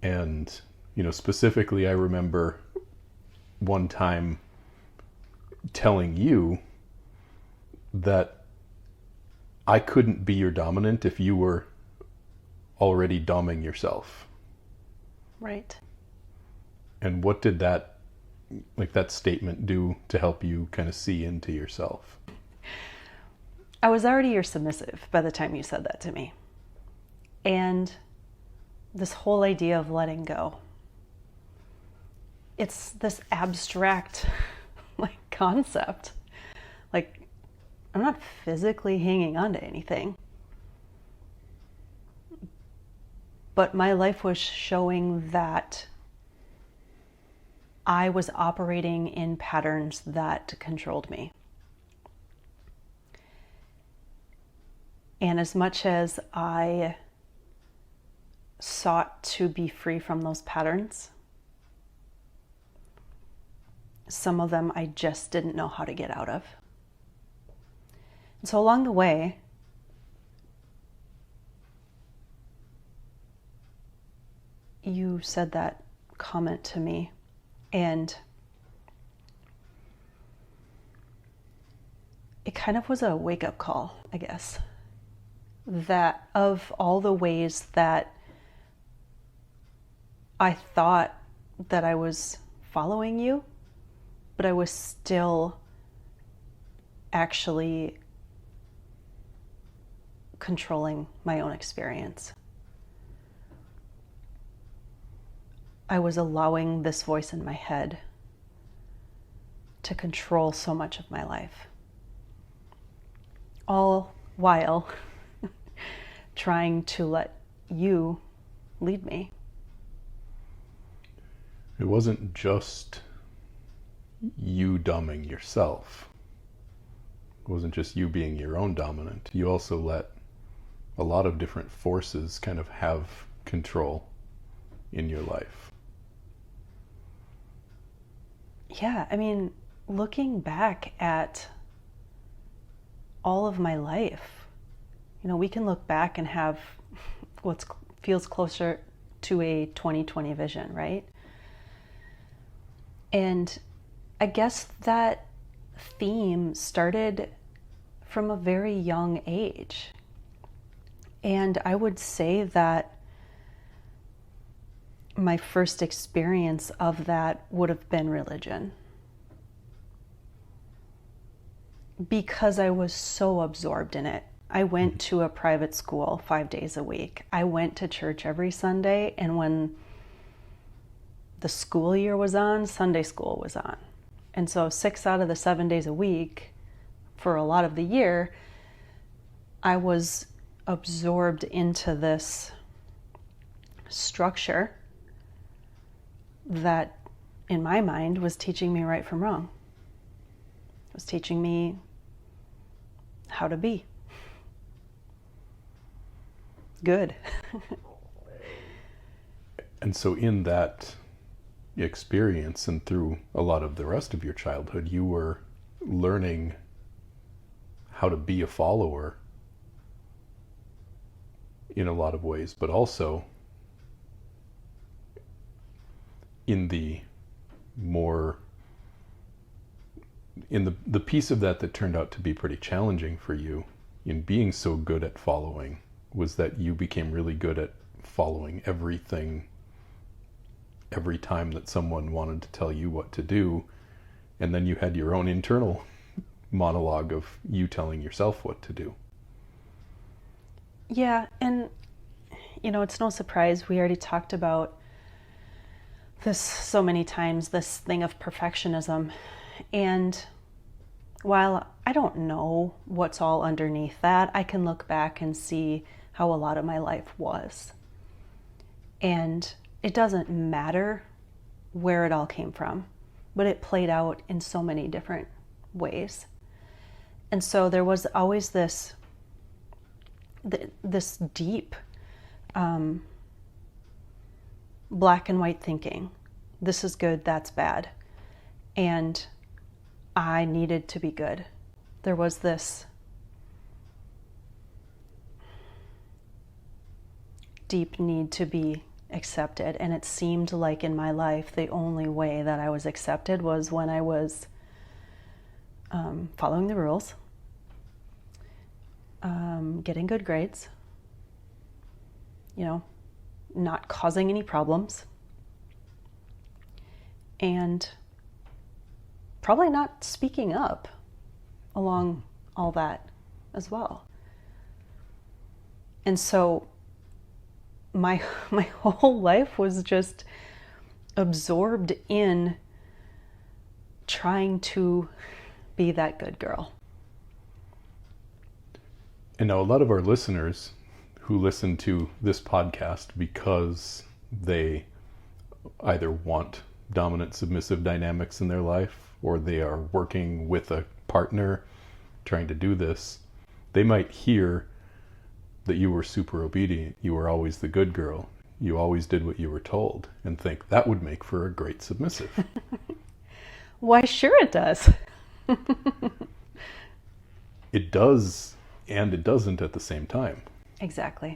And, specifically, I remember one time telling you that I couldn't be your dominant if you were already doming yourself. Right. And what did that statement do to help you kind of see into yourself? I was already your submissive by the time you said that to me. And this whole idea of letting go, it's this abstract concept. I'm not physically hanging on to anything, but my life was showing that I was operating in patterns that controlled me. And as much as I sought to be free from those patterns, some of them I just didn't know how to get out of. And so along the way, you said that comment to me, and it kind of was a wake-up call, I guess, that of all the ways that I thought that I was following you, but I was still actually controlling my own experience. I was allowing this voice in my head to control so much of my life, all while trying to let you lead me. It wasn't just you dumbing yourself. It wasn't just you being your own dominant. You also let a lot of different forces kind of have control in your life. Yeah, looking back at all of my life, we can look back and have what feels closer to a 20/20 vision, right? And I guess that theme started from a very young age. And I would say that my first experience of that would have been religion, because I was so absorbed in it. I went to a private school 5 days a week. I went to church every Sunday, and when the school year was on, Sunday school was on. And so 6 out of the 7 days a week, for a lot of the year, I was absorbed into this structure that, in my mind, was teaching me right from wrong. It was teaching me how to be good. And so in that experience and through a lot of the rest of your childhood, you were learning how to be a follower in a lot of ways, but also in the more, in the piece of that turned out to be pretty challenging for you in being so good at following was that you became really good at following everything every time that someone wanted to tell you what to do, and then you had your own internal monologue of you telling yourself what to do. Yeah, and it's no surprise, we already talked about this so many times, this thing of perfectionism. And while I don't know what's all underneath that, I can look back and see how a lot of my life was. And it doesn't matter where it all came from, but it played out in so many different ways. And so there was always this deep black and white thinking. This is good, that's bad. And I needed to be good. There was this deep need to be accepted. And it seemed like in my life, the only way that I was accepted was when I was following the rules, getting good grades, not causing any problems, and probably not speaking up along all that as well. And so my whole life was just absorbed in trying to be that good girl. And now a lot of our listeners who listen to this podcast because they either want dominant submissive dynamics in their life, or they are working with a partner trying to do this, they might hear that you were super obedient, you were always the good girl, you always did what you were told, and think that would make for a great submissive. Why, sure it does. It does, and it doesn't at the same time. Exactly.